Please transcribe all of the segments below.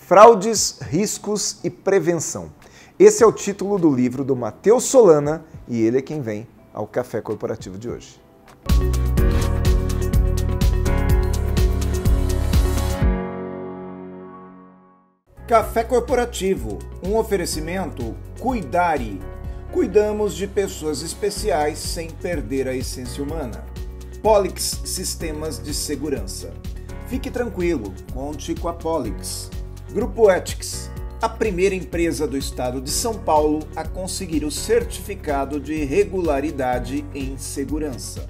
Fraudes, Riscos e Prevenção. Esse é o título do livro do Matheus Solana e ele é quem vem ao Café Corporativo de hoje. Café Corporativo, um oferecimento Cuidare. Cuidamos de pessoas especiais sem perder a essência humana. Polix Sistemas de Segurança. Fique tranquilo, conte com a Polix. Grupo Ethics, a primeira empresa do estado de São Paulo a conseguir o certificado de regularidade em segurança.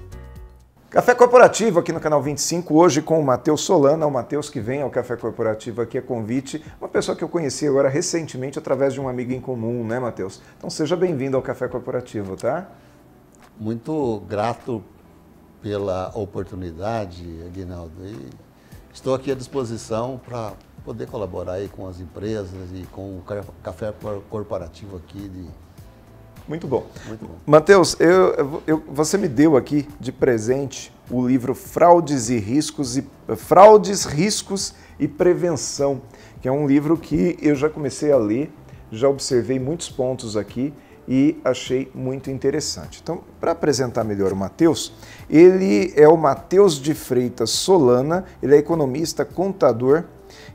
Café Corporativo aqui no canal 25, hoje com o Matheus Solana, o Matheus que vem ao Café Corporativo aqui a convite, uma pessoa que eu conheci agora recentemente através de um amigo em comum, né, Matheus? Então seja bem-vindo ao Café Corporativo, tá? Muito grato pela oportunidade, Aguinaldo, e estou aqui à disposição para poder colaborar aí com as empresas e com o Café Corporativo aqui de... Muito bom. Muito bom. Matheus, você me deu aqui de presente o livro Fraudes, Riscos e Prevenção, que é um livro que eu já comecei a ler, já observei muitos pontos aqui e achei muito interessante. Então, para apresentar melhor o Matheus, ele é o Matheus de Freitas Solana, ele é economista, contador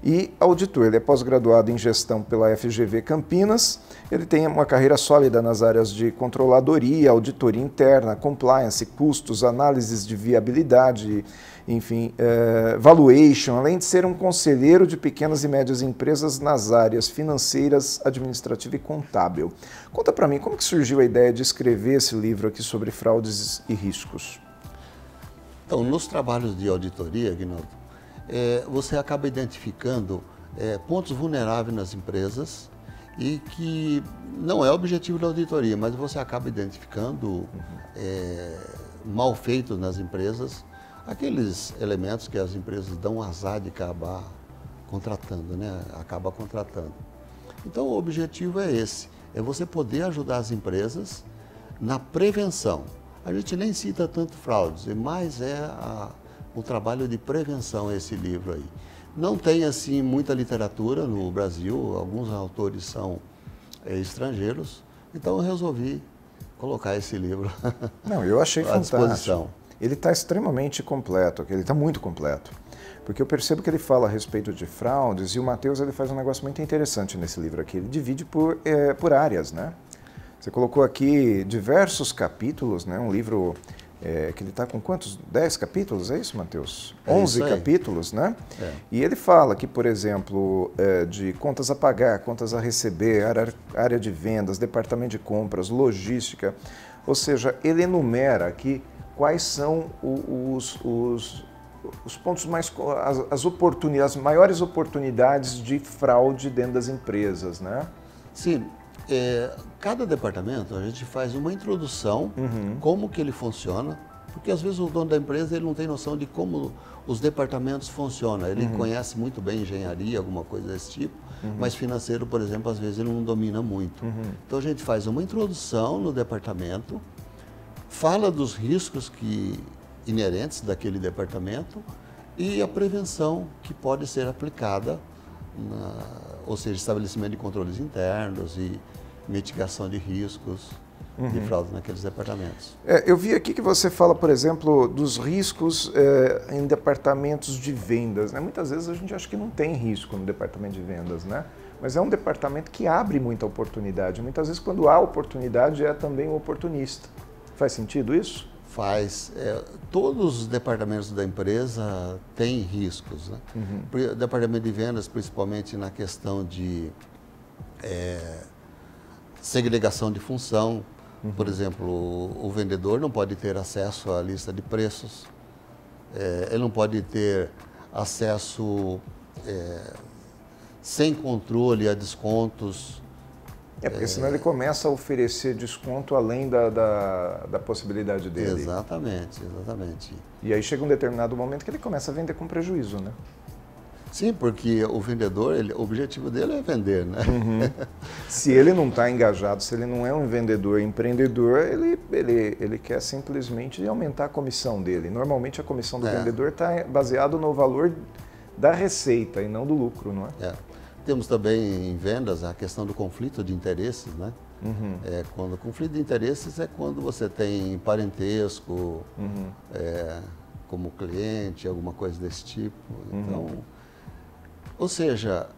e auditor. Ele é pós-graduado em gestão pela FGV Campinas. Ele tem uma carreira sólida nas áreas de controladoria, auditoria interna, compliance, custos, análises de viabilidade, enfim, valuation, além de ser um conselheiro de pequenas e médias empresas nas áreas financeiras, administrativa e contábil. Conta para mim, como que surgiu a ideia de escrever esse livro aqui sobre fraudes e riscos? Então, nos trabalhos de auditoria, Aguinaldo, você acaba identificando pontos vulneráveis nas empresas e que não é o objetivo da auditoria, mas você acaba identificando mal feitos nas empresas, aqueles elementos que as empresas dão azar de acabar contratando, né? Acaba contratando. Então o objetivo é esse, é você poder ajudar as empresas na prevenção. A gente nem cita tanto fraudes, mas o trabalho de prevenção, esse livro aí. Não tem assim muita literatura no Brasil, alguns autores são estrangeiros, então eu resolvi colocar esse livro Não, eu achei à disposição. Ele está extremamente completo, ele está muito completo, porque eu percebo que ele fala a respeito de fraudes e o Matheus ele faz um negócio muito interessante nesse livro aqui, ele divide por áreas, né? Você colocou aqui diversos capítulos, né? Um livro que ele está com quantos? 10 capítulos, é isso, Matheus? 11 capítulos, né? E ele fala que, por exemplo, de contas a pagar, contas a receber, área de vendas, departamento de compras, logística, ou seja, ele enumera aqui quais são os pontos mais, as maiores oportunidades de fraude dentro das empresas, né? Sim. Cada departamento a gente faz uma introdução, como que ele funciona, porque às vezes o dono da empresa ele não tem noção de como os departamentos funcionam. Ele conhece muito bem engenharia, alguma coisa desse tipo, mas financeiro, por exemplo, às vezes ele não domina muito. Então a gente faz uma introdução no departamento, fala dos riscos inerentes daquele departamento e a prevenção que pode ser aplicada, ou seja, estabelecimento de controles internos e mitigação de riscos de fraude naqueles departamentos. Eu vi aqui que você fala, por exemplo, dos riscos em departamentos de vendas, né? Muitas vezes a gente acha que não tem risco no departamento de vendas, né? Mas é um departamento que abre muita oportunidade. Muitas vezes quando há oportunidade é também o oportunista. Faz sentido isso? Faz. Todos os departamentos da empresa têm riscos, né? O departamento de vendas, principalmente na questão de segregação de função. Por exemplo, o vendedor não pode ter acesso à lista de preços, ele não pode ter acesso sem controle a descontos. Porque senão ele começa a oferecer desconto além da possibilidade dele. Exatamente, exatamente. E aí chega um determinado momento que ele começa a vender com prejuízo, né? Sim, porque o vendedor, o objetivo dele é vender, né? Se ele não está engajado, se ele não é um vendedor empreendedor, ele quer simplesmente aumentar a comissão dele. Normalmente a comissão do vendedor está baseada no valor da receita e não do lucro, não é? Temos também em vendas a questão do conflito de interesses, né? Quando o conflito de interesses é quando você tem parentesco como cliente, alguma coisa desse tipo. Então, ou seja,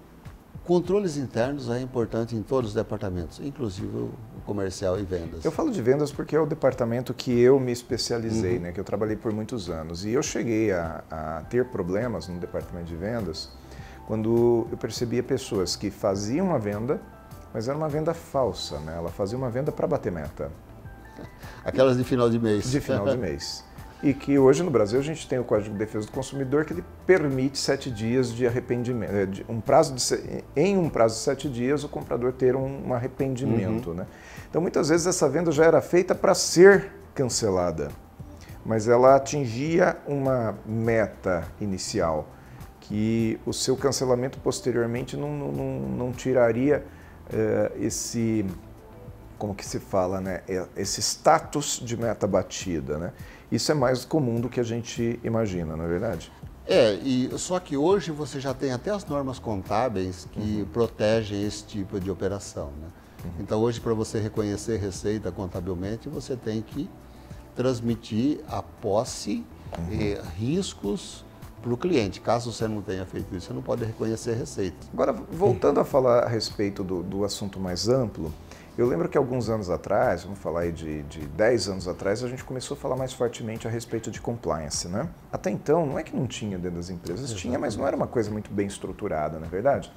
controles internos é importante em todos os departamentos, inclusive o comercial e vendas. Eu falo de vendas porque é o departamento que eu me especializei, né, que eu trabalhei por muitos anos. E eu cheguei a ter problemas no departamento de vendas quando eu percebia pessoas que faziam a venda, mas era uma venda falsa, né? Ela fazia uma venda para bater meta. Aquelas de final de mês. De final de mês. E que hoje no Brasil a gente tem o Código de Defesa do Consumidor que ele permite 7 dias de arrependimento. Em um prazo de 7 dias o comprador ter um arrependimento. Né? Então muitas vezes essa venda já era feita para ser cancelada, mas ela atingia uma meta inicial, que o seu cancelamento posteriormente não tiraria esse, como que se fala, né? Esse status de meta batida, né? Isso é mais comum do que a gente imagina, não é verdade? Só que hoje você já tem até as normas contábeis que protegem esse tipo de operação, né? Então hoje, para você reconhecer receita contabilmente, você tem que transmitir a posse e riscos para o cliente. Caso você não tenha feito isso, você não pode reconhecer receita. Agora, voltando a falar a respeito do assunto mais amplo, eu lembro que alguns anos atrás, vamos falar aí de 10 anos atrás, a gente começou a falar mais fortemente a respeito de compliance, né? Até então, não é que não tinha dentro das empresas, tinha, mas não era uma coisa muito bem estruturada, não é verdade?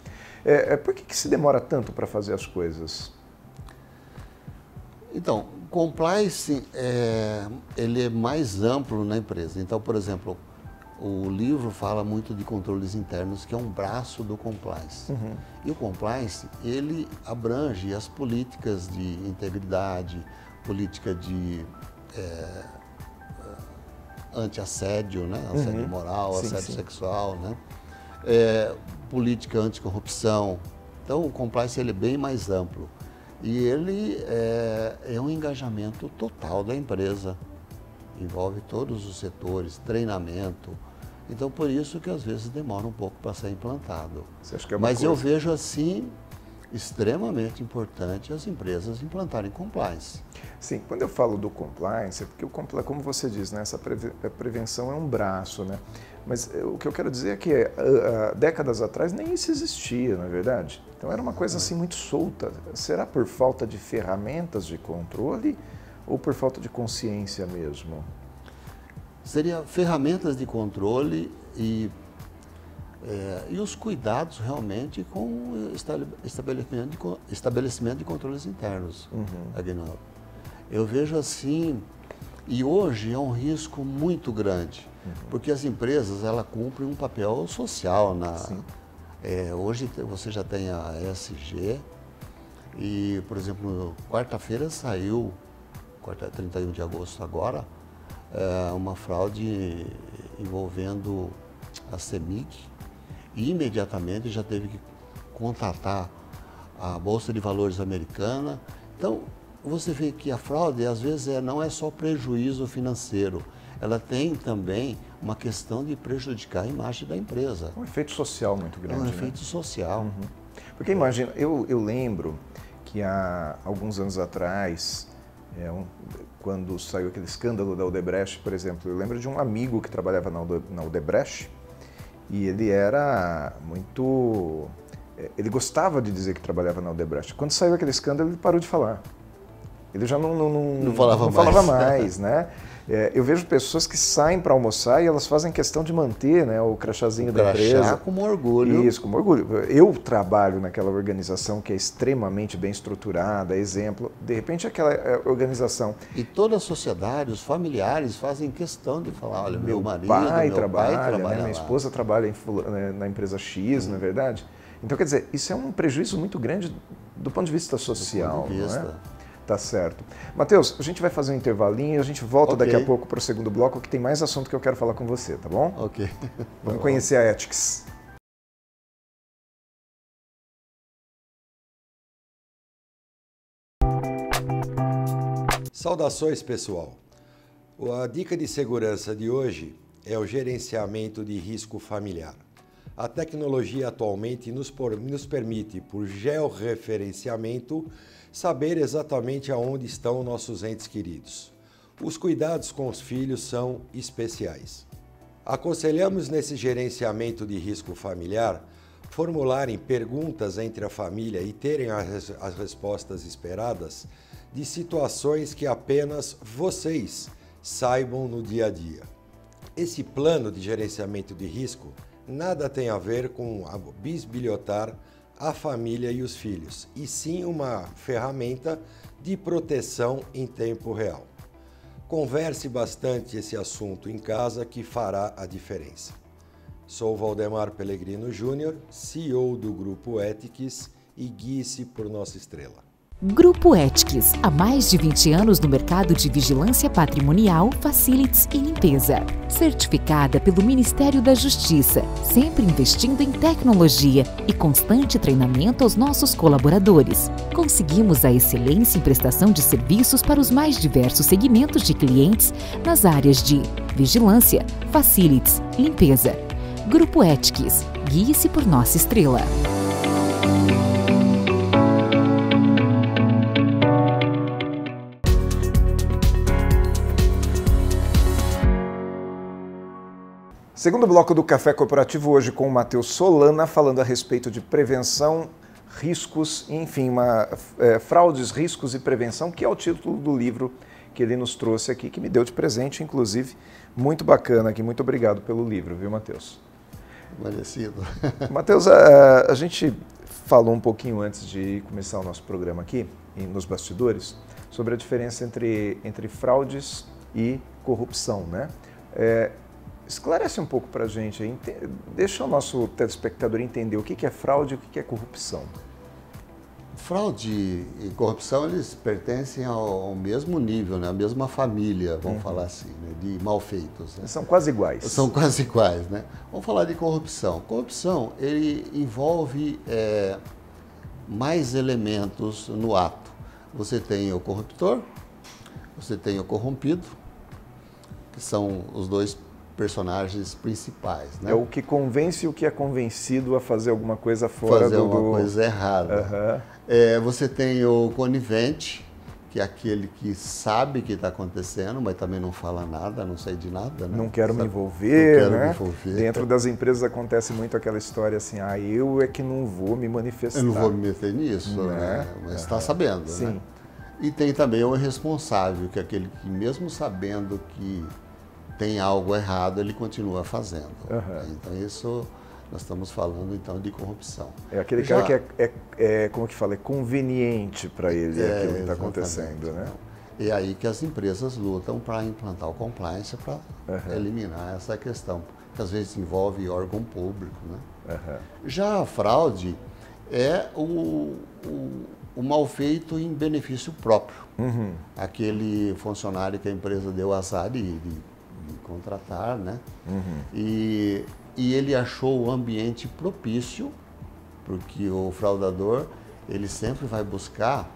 Por que se demora tanto para fazer as coisas? Então, compliance, ele é mais amplo na empresa. Então, por exemplo, o livro fala muito de controles internos, que é um braço do compliance. E o compliance, ele abrange as políticas de integridade, política de anti-assédio, né? Assédio moral, assédio sexual, né? Política anticorrupção. Então, o compliance ele é bem mais amplo. E ele é um engajamento total da empresa. Envolve todos os setores, treinamento. Então, por isso que às vezes demora um pouco para ser implantado. Você acha que é uma Mas coisa? eu vejo assim, extremamente importante as empresas implantarem compliance. Sim, quando eu falo do compliance, é porque o compliance, como você diz, né, essa prevenção é um braço, né? Mas o que eu quero dizer é que décadas atrás nem isso existia, não é verdade? Então era uma coisa assim muito solta. Será por falta de ferramentas de controle ou por falta de consciência mesmo? Seria ferramentas de controle e os cuidados realmente com o estabelecimento de controles internos, Aguinaldo. Eu vejo assim, e hoje é um risco muito grande, porque as empresas elas cumprem um papel social. Hoje você já tem a ESG e, por exemplo, quarta-feira saiu, 31 de agosto agora, uma fraude envolvendo a CEMIG e imediatamente já teve que contatar a Bolsa de Valores americana. Então, você vê que a fraude, às vezes, não é só prejuízo financeiro, ela tem também uma questão de prejudicar a imagem da empresa. Um efeito social muito grande. É um né? efeito social. Porque imagina, eu lembro que há alguns anos atrás, quando saiu aquele escândalo da Odebrecht, por exemplo, eu lembro de um amigo que trabalhava na Odebrecht e ele era muito... Ele gostava de dizer que trabalhava na Odebrecht. Quando saiu aquele escândalo, ele parou de falar. Ele já não falava mais, né? Eu vejo pessoas que saem para almoçar e elas fazem questão de manter, né, o crachazinho da empresa. Com orgulho. Isso, com orgulho. Eu trabalho naquela organização que é extremamente bem estruturada, exemplo. De repente, aquela organização... E toda a sociedade, os familiares fazem questão de falar, olha, meu marido, pai meu trabalha, pai trabalha né, minha esposa trabalha na empresa X, não é verdade? Então, quer dizer, isso é um prejuízo muito grande do ponto de vista social. Do ponto de vista. Não é? Tá certo. Matheus, a gente vai fazer um intervalinho e a gente volta daqui a pouco para o segundo bloco, que tem mais assunto que eu quero falar com você, tá bom? Ok. Vamos conhecer a Ethics. Saudações, pessoal. A dica de segurança de hoje é o gerenciamento de risco familiar. A tecnologia atualmente nos permite, por georreferenciamento, saber exatamente aonde estão nossos entes queridos. Os cuidados com os filhos são especiais. Aconselhamos nesse gerenciamento de risco familiar formularem perguntas entre a família e terem as respostas esperadas de situações que apenas vocês saibam no dia a dia. Esse plano de gerenciamento de risco nada tem a ver com bisbilhotar a família e os filhos, e sim uma ferramenta de proteção em tempo real. Converse bastante esse assunto em casa que fará a diferença. Sou Valdemar Pellegrino Júnior, CEO do Grupo Ethics, e guie-se por nossa estrela. Grupo Ethics, há mais de 20 anos no mercado de vigilância patrimonial, facilities e limpeza. Certificada pelo Ministério da Justiça, sempre investindo em tecnologia e constante treinamento aos nossos colaboradores. Conseguimos a excelência em prestação de serviços para os mais diversos segmentos de clientes nas áreas de vigilância, facilities, limpeza. Grupo Ethics, guie-se por nossa estrela. Segundo bloco do Café Corporativo, hoje com o Matheus Solana, falando a respeito de prevenção, riscos, enfim, fraudes, riscos e prevenção, que é o título do livro que ele nos trouxe aqui, que me deu de presente, inclusive, muito bacana aqui. Muito obrigado pelo livro, viu, Matheus? Merecido. Matheus, a gente falou um pouquinho antes de começar o nosso programa aqui, nos bastidores, sobre a diferença entre fraudes e corrupção, né? Esclarece um pouco para a gente, deixa o nosso telespectador entender o que é fraude e o que é corrupção. Fraude e corrupção, eles pertencem ao mesmo nível, né? A mesma família, vamos falar assim, né? De malfeitos. Né? São quase iguais. São quase iguais, né? Vamos falar de corrupção. Corrupção, ele envolve mais elementos no ato. Você tem o corruptor, você tem o corrompido, que são os dois personagens principais, né? É o que convence o que é convencido a fazer alguma coisa fora fazer uma coisa errada. Você tem o conivente, que é aquele que sabe que está acontecendo, mas também não fala nada, não sei de nada. Né? Não quero me envolver, não quero né? me envolver. Dentro das empresas acontece muito aquela história assim, eu é que não vou me manifestar. Eu não vou me meter nisso, né? Mas está sabendo, Sim. Né? E tem também o irresponsável, que é aquele que mesmo sabendo que tem algo errado, ele continua fazendo. Então isso, nós estamos falando então de corrupção. É aquele cara que como que fala, é conveniente para ele aquilo que está acontecendo, né? E aí que as empresas lutam para implantar o compliance, para eliminar essa questão, que às vezes envolve órgão público, né? Já a fraude é o mal-feito em benefício próprio. Aquele funcionário que a empresa deu azar de contratar, né? E ele achou o ambiente propício, porque o fraudador, ele sempre vai buscar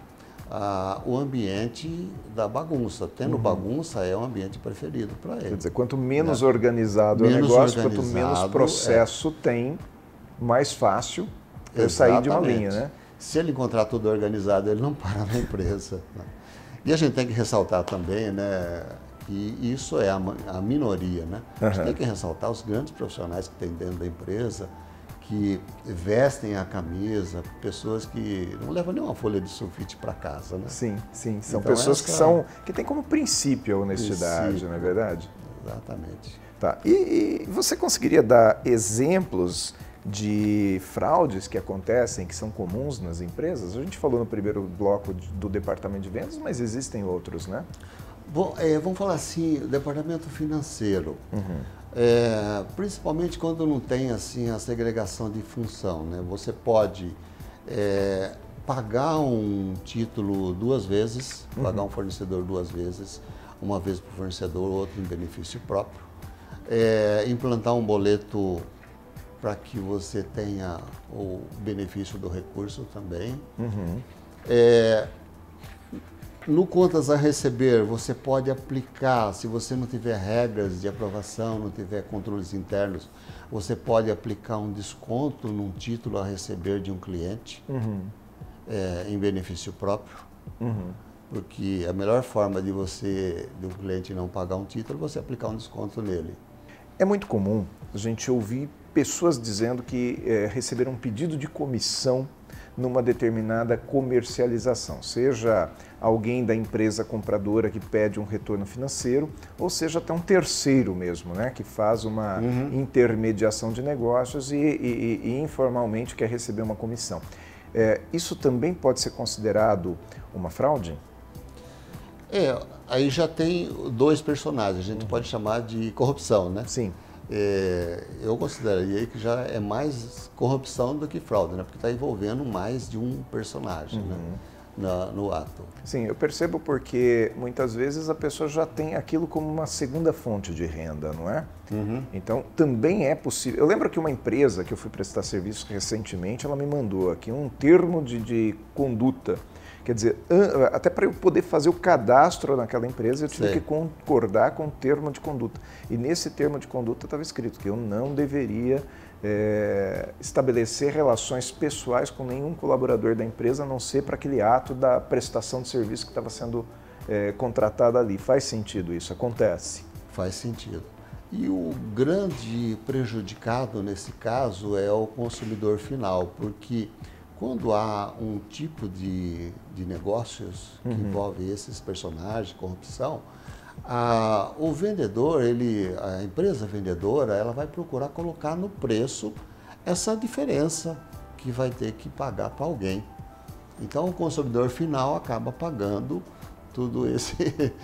o ambiente da bagunça. Tendo bagunça é o ambiente preferido para ele. Quer dizer, quanto menos organizado é o negócio, quanto menos processo tem, mais fácil eu sair de uma linha, né? Se ele encontrar tudo organizado, ele não para na empresa. Né? E a gente tem que ressaltar também, né? E isso é a minoria, né? A gente tem que ressaltar os grandes profissionais que tem dentro da empresa, que vestem a camisa, pessoas que não levam nenhuma folha de sulfite para casa, né? Sim, sim. São então, pessoas que têm como princípio a honestidade, não é verdade? Exatamente. Tá. E você conseguiria dar exemplos de fraudes que acontecem, que são comuns nas empresas? A gente falou no primeiro bloco do departamento de vendas, mas existem outros, né? Bom, vamos falar assim, o departamento financeiro, principalmente quando não tem assim a segregação de função, né? Você pode pagar um título duas vezes, pagar um fornecedor duas vezes, uma vez para o fornecedor, outra em benefício próprio, implantar um boleto para que você tenha o benefício do recurso também. No contas a receber, você pode aplicar, se você não tiver regras de aprovação, não tiver controles internos, você pode aplicar um desconto num título a receber de um cliente, em benefício próprio. Porque a melhor forma de um cliente não pagar um título, é você aplicar um desconto nele. É muito comum a gente ouvir pessoas dizendo que receberam um pedido de comissão numa determinada comercialização, seja alguém da empresa compradora que pede um retorno financeiro, ou seja até um terceiro mesmo, né, que faz uma intermediação de negócios e informalmente quer receber uma comissão. Isso também pode ser considerado uma fraude? Aí já tem dois personagens, a gente pode chamar de corrupção, né? Sim. Eu consideraria que já é mais corrupção do que fraude, né? Porque está envolvendo mais de um personagem, né? No ato. Sim, eu percebo porque muitas vezes a pessoa já tem aquilo como uma segunda fonte de renda, não é? Então também é possível. Eu lembro que uma empresa que eu fui prestar serviço recentemente, ela me mandou aqui um termo de conduta. Quer dizer, até para eu poder fazer o cadastro naquela empresa, eu tive que concordar com o termo de conduta. E nesse termo de conduta estava escrito que eu não deveria estabelecer relações pessoais com nenhum colaborador da empresa, a não ser para aquele ato da prestação de serviço que estava sendo contratado ali. Faz sentido isso? Acontece? Faz sentido. E o grande prejudicado nesse caso é o consumidor final, porque quando há um tipo de negócios que envolve esses personagens, corrupção, o vendedor, a empresa vendedora, ela vai procurar colocar no preço essa diferença que vai ter que pagar para alguém. Então o consumidor final acaba pagando tudo esse...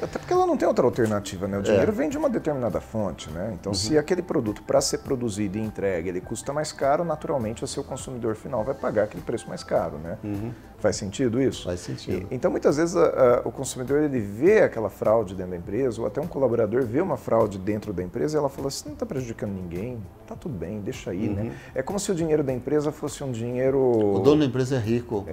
Até porque ela não tem outra alternativa, né? O dinheiro vem de uma determinada fonte, né? Então, se aquele produto, para ser produzido e entregue, ele custa mais caro, naturalmente o seu consumidor final vai pagar aquele preço mais caro, né? Faz sentido isso? Faz sentido. Então, muitas vezes, o consumidor, ele vê aquela fraude dentro da empresa, ou até um colaborador vê uma fraude dentro da empresa e ela fala assim, não está prejudicando ninguém, tá tudo bem, deixa aí, né? É como se o dinheiro da empresa fosse um dinheiro... O dono da empresa é rico.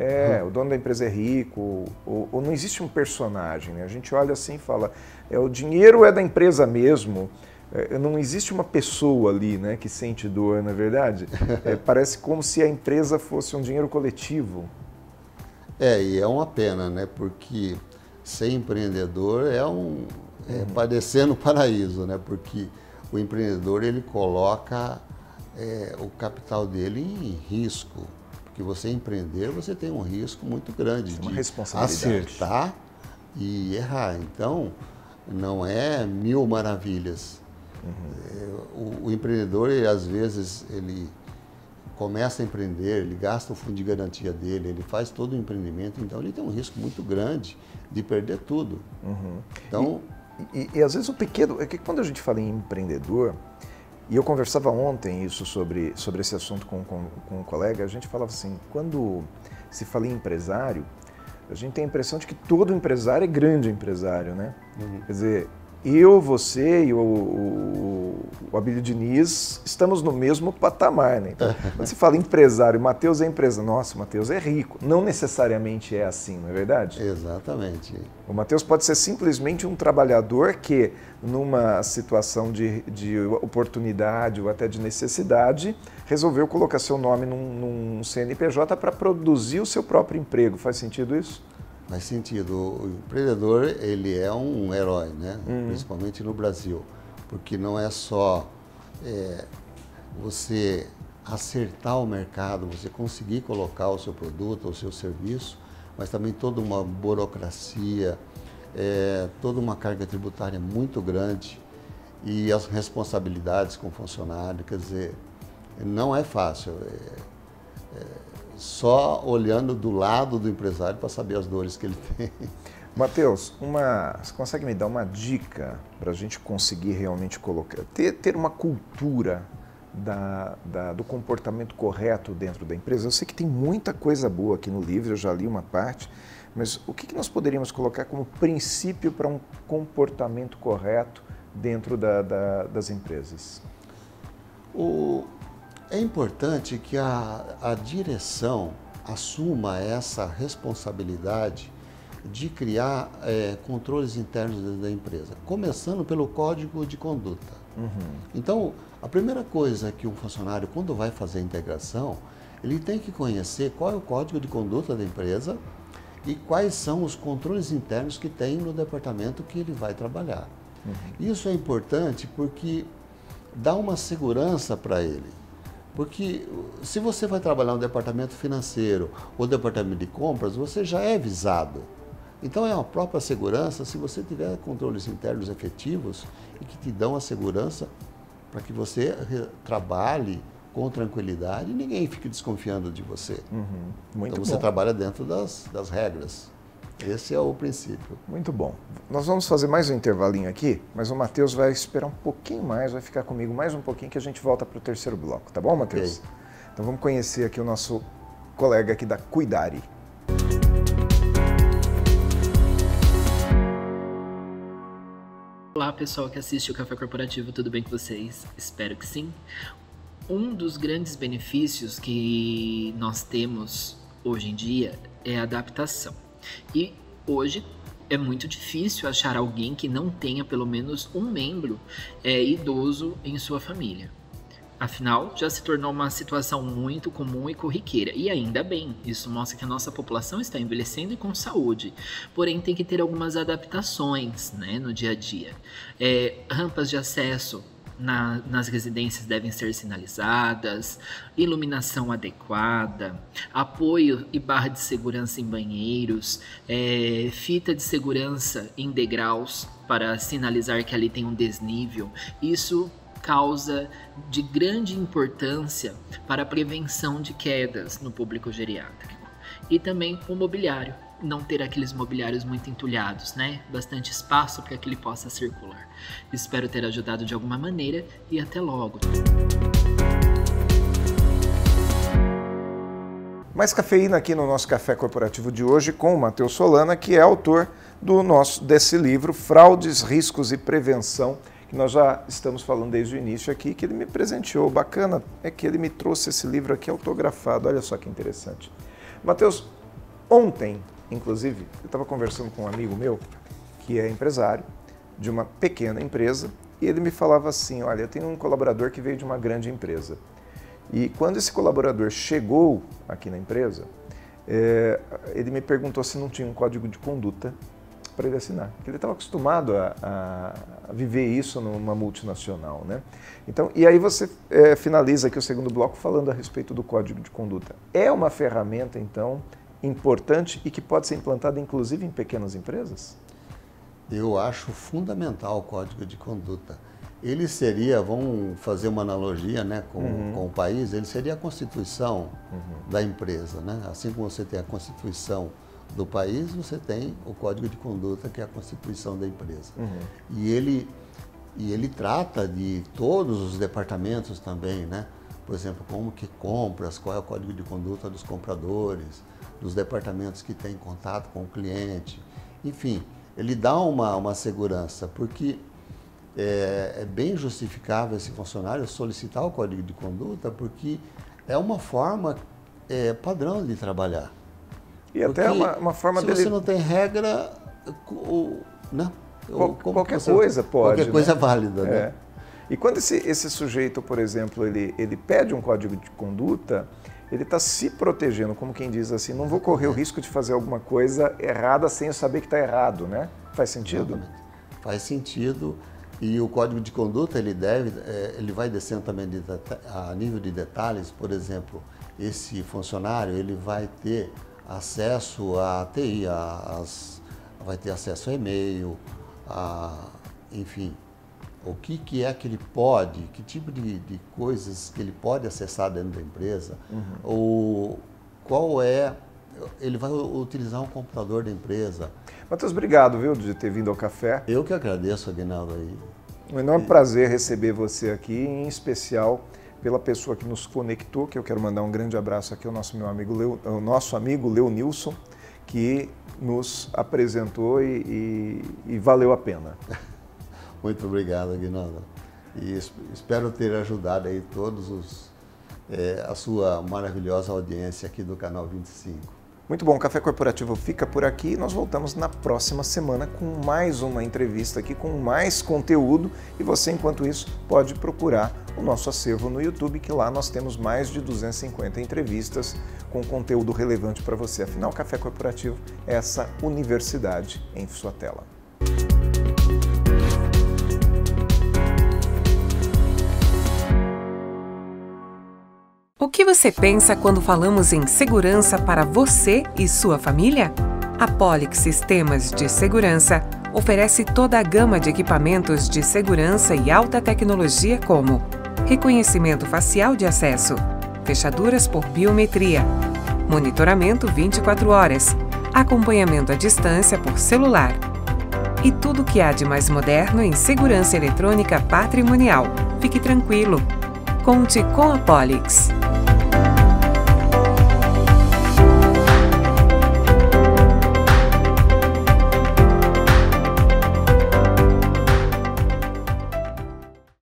O dono da empresa é rico, ou não existe um personagem. Né? A gente olha assim e fala, o dinheiro é da empresa mesmo, não existe uma pessoa ali, né, que sente dor, não é verdade? Parece como se a empresa fosse um dinheiro coletivo. E é uma pena, né, porque ser empreendedor é padecer no paraíso, né, porque o empreendedor ele coloca o capital dele em risco, porque você empreender, você tem um risco muito grande de acertar e errar. Então, não é mil maravilhas. O empreendedor, às vezes, ele começa a empreender, ele gasta o fundo de garantia dele, ele faz todo o empreendimento, então ele tem um risco muito grande de perder tudo. Então, e às vezes o pequeno... É que quando a gente fala em empreendedor, e eu conversava ontem isso sobre esse assunto com um colega, a gente falava assim, quando se fala em empresário, a gente tem a impressão de que todo empresário é grande empresário, né? Quer dizer, eu, você e o Abílio Diniz estamos no mesmo patamar, né? Então, quando se fala empresário, Matheus é empresa, nossa, o Matheus é rico. Não necessariamente é assim, não é verdade? Exatamente. O Matheus pode ser simplesmente um trabalhador que, numa situação de oportunidade ou até de necessidade, resolveu colocar seu nome num CNPJ para produzir o seu próprio emprego. Faz sentido isso? Faz sentido. O empreendedor, ele é um herói, né? Principalmente no Brasil, porque não é só você acertar o mercado, você conseguir colocar o seu produto ou o seu serviço, mas também toda uma burocracia, toda uma carga tributária muito grande e as responsabilidades com o funcionário, quer dizer, não é fácil. Só olhando do lado do empresário para saber as dores que ele tem. Matheus, você consegue me dar uma dica para a gente conseguir realmente colocar, ter uma cultura do comportamento correto dentro da empresa? Eu sei que tem muita coisa boa aqui no livro, eu já li uma parte, mas o que nós poderíamos colocar como princípio para um comportamento correto dentro das empresas? É importante que a direção assuma essa responsabilidade de criar controles internos dentro da empresa, começando pelo código de conduta. Então, a primeira coisa que um funcionário, quando vai fazer a integração, ele tem que conhecer qual é o código de conduta da empresa e quais são os controles internos que tem no departamento que ele vai trabalhar. Isso é importante porque dá uma segurança para ele. Porque se você vai trabalhar no departamento financeiro ou departamento de compras, você já é visado. Então é uma própria segurança se você tiver controles internos efetivos e que te dão a segurança para que você trabalhe com tranquilidade e ninguém fique desconfiando de você. Muito então você trabalha dentro das regras. Esse é o princípio. Muito bom. Nós vamos fazer mais um intervalinho aqui, mas o Matheus vai esperar um pouquinho mais, vai ficar comigo mais um pouquinho que a gente volta para o terceiro bloco, tá bom, Matheus? Okay. Então vamos conhecer aqui o nosso colega aqui da Cuidare. Olá pessoal que assiste o Café Corporativo, tudo bem com vocês? Espero que sim. Um dos grandes benefícios que nós temos hoje em dia é a adaptação. E hoje é muito difícil achar alguém que não tenha pelo menos um membro idoso em sua família. Afinal, já se tornou uma situação muito comum e corriqueira. E ainda bem, isso mostra que a nossa população está envelhecendo e com saúde. Porém, tem que ter algumas adaptações, né, no dia a dia. Rampas de acesso nas residências devem ser sinalizadas, iluminação adequada, apoio e barra de segurança em banheiros, fita de segurança em degraus para sinalizar que ali tem um desnível. Isso causa de grande importância para a prevenção de quedas no público geriátrico. E também o mobiliário, não ter aqueles mobiliários muito entulhados, né? Bastante espaço para que ele possa circular. Espero ter ajudado de alguma maneira e até logo. Mais cafeína aqui no nosso Café Corporativo de hoje com o Matheus Solana, que é autor desse livro Fraudes, Riscos e Prevenção, que nós já estamos falando desde o início aqui, que ele me presenteou. Bacana é que ele me trouxe esse livro aqui autografado, olha só que interessante. Matheus, ontem, inclusive, eu estava conversando com um amigo meu, que é empresário de uma pequena empresa, e ele me falava assim, olha, eu tenho um colaborador que veio de uma grande empresa. E quando esse colaborador chegou aqui na empresa, ele me perguntou se não tinha um código de conduta para ele assinar, porque ele estava acostumado a viver isso numa multinacional, né? Então, e aí você finaliza aqui o segundo bloco falando a respeito do código de conduta. É uma ferramenta, então, importante e que pode ser implantada, inclusive, em pequenas empresas? Eu acho fundamental o código de conduta. Ele seria, vamos fazer uma analogia, né, com o país, ele seria a constituição da empresa, né? Assim como você tem a constituição do país, você tem o código de conduta, que é a constituição da empresa. E ele trata de todos os departamentos também, né? Por exemplo, como que compras, qual é o código de conduta dos compradores, dos departamentos que têm contato com o cliente. Enfim, ele dá uma segurança, porque é bem justificável esse funcionário solicitar o código de conduta, porque é uma forma padrão de trabalhar. E até uma forma se dele... você não tem regra, né? Qualquer coisa pode. Qualquer coisa é né? válida, né? E quando esse sujeito, por exemplo, ele pede um código de conduta, ele está se protegendo, como quem diz assim, não vou correr o risco de fazer alguma coisa errada sem eu saber que está errado, né? Faz sentido? Exatamente. Faz sentido. E o código de conduta, ele vai descendo também a nível de detalhes. Por exemplo, esse funcionário, ele vai ter acesso à TI, vai ter acesso a e-mail, enfim, o que é que ele pode, que tipo de coisas que ele pode acessar dentro da empresa, ou ele vai utilizar um computador da empresa. Matheus, obrigado, viu, de ter vindo ao café. Eu que agradeço, Aguinaldo, aí. Um enorme prazer receber você aqui, em especial pela pessoa que nos conectou, que eu quero mandar um grande abraço aqui ao nosso amigo Leonilson, que nos apresentou e valeu a pena. Muito obrigado, Aguinaldo. E espero ter ajudado aí todos a sua maravilhosa audiência aqui do Canal 25. Muito bom, o Café Corporativo fica por aqui. Nós voltamos na próxima semana com mais uma entrevista aqui, com mais conteúdo. E você, enquanto isso, pode procurar o nosso acervo no YouTube, que lá nós temos mais de 250 entrevistas com conteúdo relevante para você. Afinal, o Café Corporativo é essa universidade em sua tela. O que você pensa quando falamos em segurança para você e sua família? A Polix Sistemas de Segurança oferece toda a gama de equipamentos de segurança e alta tecnologia como reconhecimento facial de acesso, fechaduras por biometria, monitoramento 24 horas, acompanhamento à distância por celular e tudo o que há de mais moderno em segurança eletrônica patrimonial. Fique tranquilo, conte com a Polix.